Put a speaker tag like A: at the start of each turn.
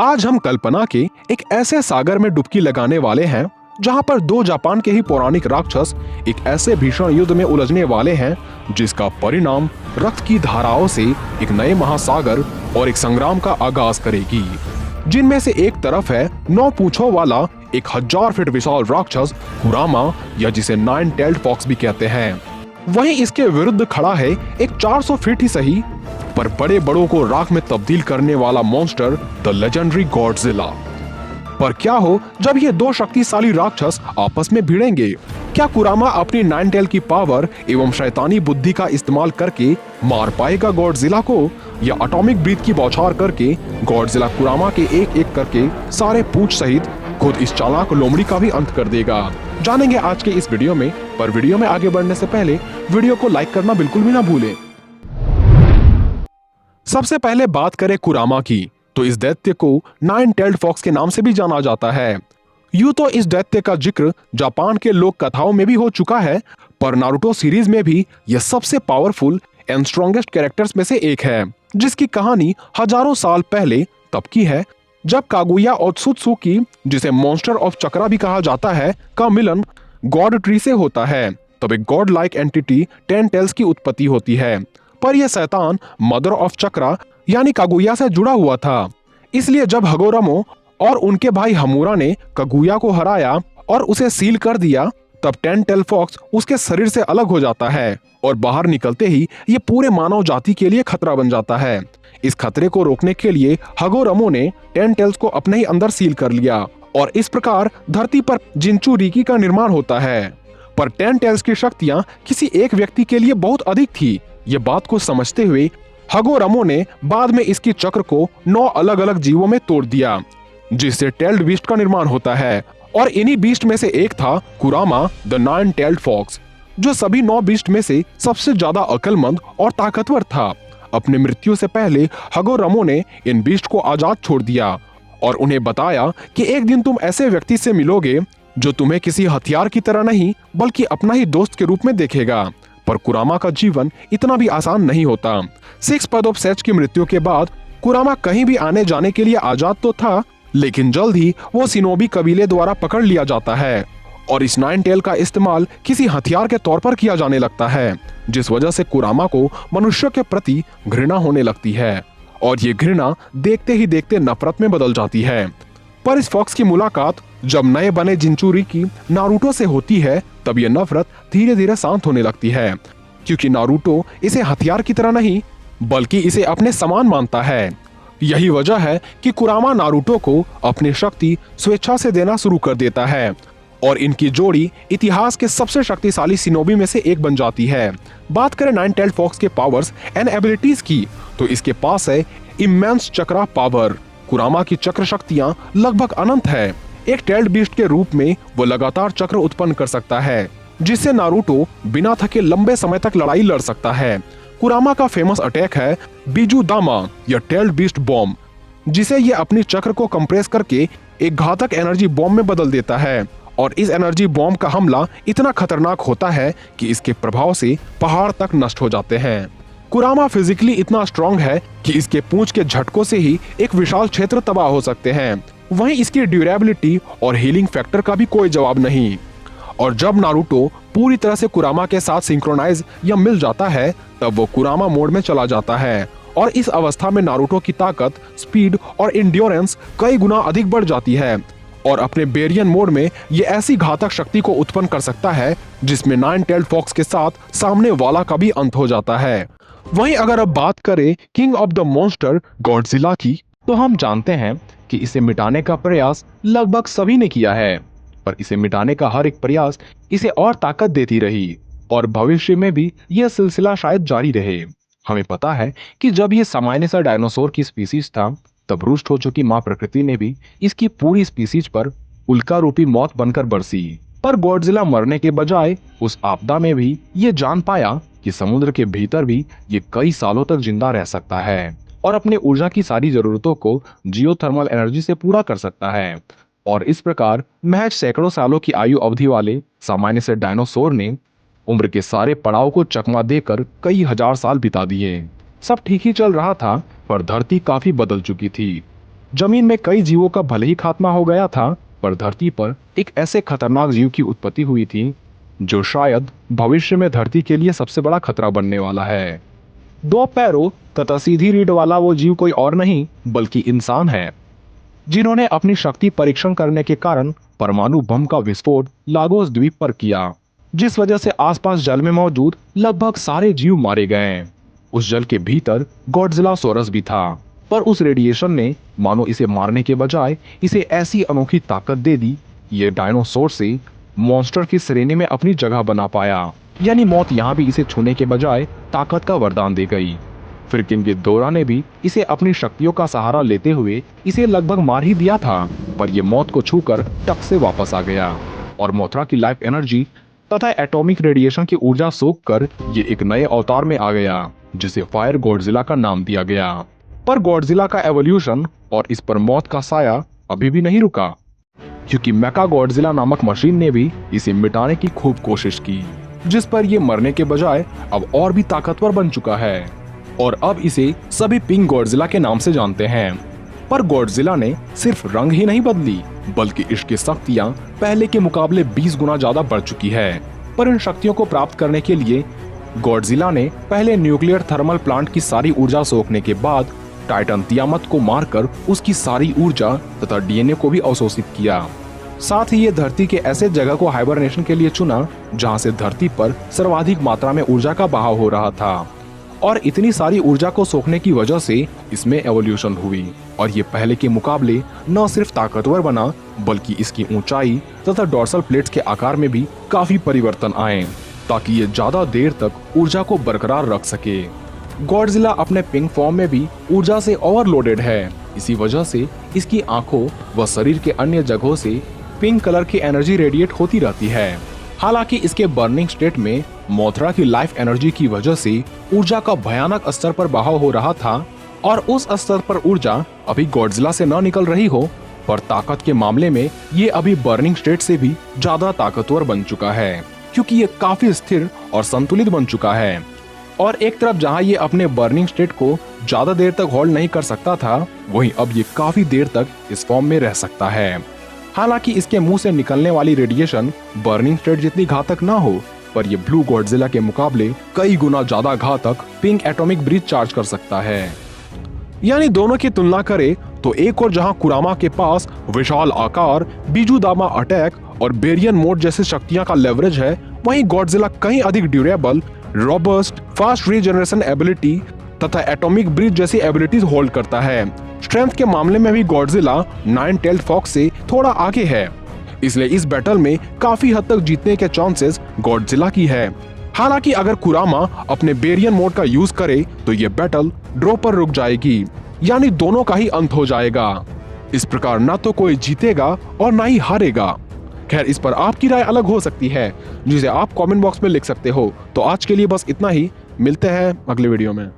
A: आज हम कल्पना के एक ऐसे सागर में डुबकी लगाने वाले हैं जहां पर दो जापान के ही पौराणिक राक्षस एक ऐसे भीषण युद्ध में उलझने वाले हैं जिसका परिणाम रक्त की धाराओं से एक नए महासागर और एक संग्राम का आगाज करेगी, जिनमें से एक तरफ है 9 पूंछों वाला 1000 फीट विशाल राक्षस कुरामा, या जिसे 9 टेल्ड फॉक्स भी कहते हैं। वहीं इसके विरुद्ध खड़ा है एक 400 फीट ही सही पर बड़े बड़ों को राख में तब्दील करने वाला मॉन्स्टर द लेजेंडरी गॉडजिला। पर क्या हो जब ये दो शक्तिशाली राक्षस आपस में भिड़ेंगे? क्या कुरामा अपनी 9 टेल की पावर एवं शैतानी बुद्धि का इस्तेमाल करके मार पाएगा गॉडजिला को, या एटॉमिक ब्रीथ की बौछार करके गॉडजिला कुरामा के एक एक करके सारे पूंछ सहित खुद इस चालाक लोमड़ी का भी अंत कर देगा? जानेंगे आज के इस वीडियो में। पर वीडियो में आगे बढ़ने से पहले वीडियो को लाइक करना बिल्कुल भी ना भूलें। सबसे पहले बात करें कुरामा की, तो इस दैत्य को 9 टेल्ड फॉक्स के नाम से भी जाना जाता है। यूं तो इस दैत्य का जिक्र जापान के लोक कथाओं में भी हो चुका है, पर नारुतो सीरीज में भी यह सबसे पावरफुल एंड स्ट्रॉन्गेस्ट कैरेक्टर्स में से एक है, जिसकी कहानी हजारों साल पहले तब की है जब कागुया और त्सुत्सुकी, जिसे मॉन्स्टर ऑफ चक्रा भी कहा जाता है, का मिलन गॉड ट्री से होता है। तब एक गॉड लाइक एंटिटी 10 टेल्स की उत्पत्ति होती है, पर यह शैतान मदर ऑफ चक्रा यानी कागुया से जुड़ा हुआ था। इसलिए जब हगोरमो और उनके भाई हमूरा ने कागुया को हराया और उसे सील कर दिया, तब 10 टेल फॉक्स उसके शरीर से अलग हो जाता है और बाहर निकलते ही ये पूरे मानव जाति के लिए खतरा बन जाता है। इस खतरे को रोकने के लिए हगोरमो ने 10 टेल्स को अपने ही अंदर सील कर लिया और इस प्रकार धरती पर जिंचुरिकी का निर्माण होता है। पर 10 टेल्स की शक्तियां किसी एक व्यक्ति के लिए बहुत अधिक थी। ये बात को समझते हुए हगोरमो ने बाद में इसकी चक्र को 9 अलग अलग जीवों में तोड़ दिया, जिससे टेल्ड बीस्ट का निर्माण होता है। और इन्हीं बीस्ट में से एक था कुरामा द 9 टेल्ड फॉक्स, जो सभी 9 बीस्ट में से सबसे ज्यादा अक्लमंद और ताकतवर था। अपने मृत्यु से पहले हगोरमो ने इन बीस्ट को आजाद छोड़ दिया और उन्हें बताया कि एक दिन तुम ऐसे व्यक्ति से मिलोगे जो तुम्हें किसी हथियार की तरह नहीं बल्कि अपना ही दोस्त के रूप में देखेगा। पर कुरामा का जीवन इतना भी आसान नहीं होता। 6 पद ऑफ सेच की मृत्यु के बाद कुरामा कहीं भी आने जाने के लिए आजाद तो था, लेकिन जल्द ही वो सिनोबी कबीले द्वारा पकड़ लिया जाता है और इस 9 टेल का इस्तेमाल किसी हथियार के तौर पर किया जाने लगता है, जिस वजह से कुरामा को मनुष्य के प्रति घृणा होने लगती है और ये घृणा देखते ही देखते नफरत में बदल जाती है। पर इस फॉक्स की मुलाकात जब नए बने जिंचुरिकी नारुतो से होती है, तब यह नफरत धीरे धीरे शांत होने लगती है, क्योंकि नारुतो इसे हथियार की तरह नहीं बल्कि इसे अपने समान मानता है। यही वजह है कि कुरामा नारुतो को अपनी शक्ति स्वेच्छा से देना शुरू कर देता है और इनकी जोड़ी इतिहास के सबसे शक्तिशाली सिनोबी में से एक बन जाती है। बात करें 9 टेल्ड फॉक्स के पावर्स एंड एबिलिटीज की, तो इसके पास है इमेंस चक्रा पावर। कुरामा की चक्र शक्तियां लगभग अनंत है। एक टेल्ड बीस्ट के रूप में वो लगातार चक्र उत्पन्न कर सकता है, जिससे नारुतो बिना थके लंबे समय तक लड़ाई लड़ सकता है। कुरामा का फेमस अटैक है बिजू दामा या टेल्ड बीस्ट बॉम्ब, जिसे ये अपनी चक्र को कंप्रेस करके एक घातक एनर्जी बॉम्ब में बदल देता है और इस एनर्जी बॉम्ब का हमला इतना खतरनाक होता है कि इसके प्रभाव से पहाड़ तक नष्ट हो जाते हैं। कुरामा फिजिकली इतना स्ट्रॉन्ग है कि इसके पूंछ के झटकों से ही एक विशाल क्षेत्र तबाह हो सकते हैं। वहीं इसकी ड्यूरेबिलिटी और हीलिंग फैक्टर का भी कोई जवाब नहीं। और जब नारुतो पूरी तरह से कुरामा के साथ सिंक्रोनाइज या मिल जाता है, तब वो कुरामा मोड में चला जाता है और इस अवस्था में नारुतो की ताकत, स्पीड और इंड्योरेंस कई गुना अधिक बढ़ जाती है और अपने बेरियन मोड में ये ऐसी घातक शक्ति को उत्पन्न कर सकता है जिसमें 9 टेल्ड फॉक्स के साथ सामने वाला का भी अंत हो जाता है। वहीं अगर अब बात करें king of the monster Godzilla की, तो हम जानते हैं कि इसे मिटाने का प्रयास लगभग सभी ने किया है, पर इसे मिटाने का हर एक प्रयास इसे और ताकत देती रही और भविष्य में भी यह सिलसिला शायद जारी रहे। हमें पता है कि जब ये सामान्य सा डायनासोर की स्पीसीज था, तब रुष्ट हो चुकी माँ प्रकृति ने भी इसकी पूरी स्पीसीज पर उल्का रूपी मौत बनकर बरसी। पर गॉडजिला मरने के बजाय उस आपदा में भी ये जान पाया कि समुद्र के भीतर भी ये कई सालों तक जिंदा रह सकता है और अपने ऊर्जा की सारी जरूरतों को जियोथर्मल एनर्जी से पूरा कर सकता है। और इस प्रकार महज सैकड़ों सालों की आयु अवधि वाले सामान्य से डायनासोर ने उम्र के सारे पड़ाव को चकमा देकर कई हजार साल बिता दिए। सब ठीक ही चल रहा था, पर धरती काफी बदल चुकी थी। जमीन में कई जीवों का भले ही खात्मा हो गया था, पर धरती पर एक ऐसे खतरनाक जीव की उत्पत्ति हुई थी जो शायद भविष्य में धरती के लिए सबसे बड़ा खतरा बनने वाला है। 2 पैरों तथा सीधी रीढ़ वाला वो जीव कोई और नहीं बल्कि इंसान है, जिन्होंने अपनी शक्ति परीक्षण करने के कारण परमाणु बम का विस्फोट लागोस द्वीप पर किया, जिस वजह से आसपास जल में मौजूद लगभग सारे जीव मारे गए। उस जल के भीतर गॉडजिलासोरस भी था, पर उस रेडिएशन ने मानो इसे मारने के बजाय इसे ऐसी अनोखी ताकत दे दी, ये डायनासोर से मॉन्स्टर की श्रेणी में अपनी जगह बना पाया। यानी मौत यहाँ भी इसे छूने के बजाय ताकत का वरदान दे गई। फिर किंग गिदोरा ने भी इसे अपनी शक्तियों का सहारा लेते हुए इसे लगभग मार ही दिया था, पर यह मौत को छूकर टक से वापस आ गया और मोथरा की लाइफ एनर्जी तथा एटॉमिक रेडिएशन की ऊर्जा सोख कर ये एक नए अवतार में आ गया, जिसे फायर गॉडजिला का नाम दिया गया। पर गॉडजिला का एवोल्यूशन और इस पर मौत का साया अभी भी नहीं रुका, क्योंकि मेका गॉडजिला नामक मशीन ने भी इसे मिटाने की खूब कोशिश की, जिस पर यह मरने के बजाय अब और भी ताकतवर बन चुका है और अब इसे सभी पिंक गॉडजिला के नाम से जानते हैं। पर गॉडजिला ने सिर्फ रंग ही नहीं बदली, बल्कि इसकी शक्तियां पहले के मुकाबले 20 गुना ज्यादा बढ़ चुकी है। पर इन शक्तियों को प्राप्त करने के लिए गॉडजिला ने पहले न्यूक्लियर थर्मल प्लांट की सारी ऊर्जा सोखने के बाद टाइटन तियामत को मारकर उसकी सारी ऊर्जा तथा डीएनए को भी अवशोषित किया। साथ ही ये धरती के ऐसे जगह को हाइबरनेशन के लिए चुना जहां से धरती पर सर्वाधिक मात्रा में ऊर्जा का बहाव हो रहा था, और इतनी सारी ऊर्जा को सोखने की वजह से इसमें एवोल्यूशन हुई और ये पहले के मुकाबले न सिर्फ ताकतवर बना बल्कि इसकी ऊंचाई तथा डोर्सल प्लेट्स के आकार में भी काफी परिवर्तन आए, ताकि ये ज्यादा देर तक ऊर्जा को बरकरार रख सके। गॉडजिला अपने पिंक फॉर्म में भी ऊर्जा से ओवरलोडेड है, इसी वजह से इसकी आंखों व शरीर के अन्य जगहों से पिंक कलर की एनर्जी रेडिएट होती रहती है। हालांकि इसके बर्निंग स्टेट में मोथरा की लाइफ एनर्जी की वजह से ऊर्जा का भयानक स्तर पर बहाव हो रहा था, और उस स्तर पर ऊर्जा अभी गॉडजिला से न निकल रही हो, पर ताकत के मामले में ये अभी बर्निंग स्टेट से भी ज्यादा ताकतवर बन चुका है, क्योंकि ये काफी स्थिर और संतुलित बन चुका है। और एक तरफ जहां ये अपने बर्निंग स्टेट को ज्यादा देर तक होल्ड नहीं कर सकता था, वहीं अब ये काफी देर तक इस फॉर्म में रह सकता है। हालांकि इसके मुंह से निकलने वाली रेडिएशन बर्निंग स्टेट जितनी घातक ना हो, पर ये ब्लू गॉडजिला के मुकाबले कई गुना ज्यादा घातक पिंक एटॉमिक ब्रीज चार्ज कर सकता है। यानी दोनों की तुलना करें तो एक और जहां कुरामा के पास विशाल आकार, बीजुदामा अटैक और बेरियन मोड जैसी शक्तियां का लेवरेज है, वहीं गॉडजिला कहीं अधिक durable, robust, fast regeneration ability तथा एटॉमिक ब्रीज जैसी एबिलिटीज होल्ड करता है। स्ट्रेंथ के मामले में भी गॉडजिला 9-टेल्ड फॉक्स से थोड़ा आगे है, इसलिए इस बैटल में काफी हद तक जीतने के चांसेस गॉडजिला की है। हालांकि अगर कुरामा अपने बेरियन मोड का यूज करे तो ये बैटल ड्रॉ पर रुक जाएगी, यानी दोनों का ही अंत हो जाएगा। इस प्रकार ना तो कोई जीतेगा और ना ही हारेगा। खैर, इस पर आपकी राय अलग हो सकती है, जिसे आप कमेंट बॉक्स में लिख सकते हो। तो आज के लिए बस इतना ही, मिलते हैं अगले वीडियो में।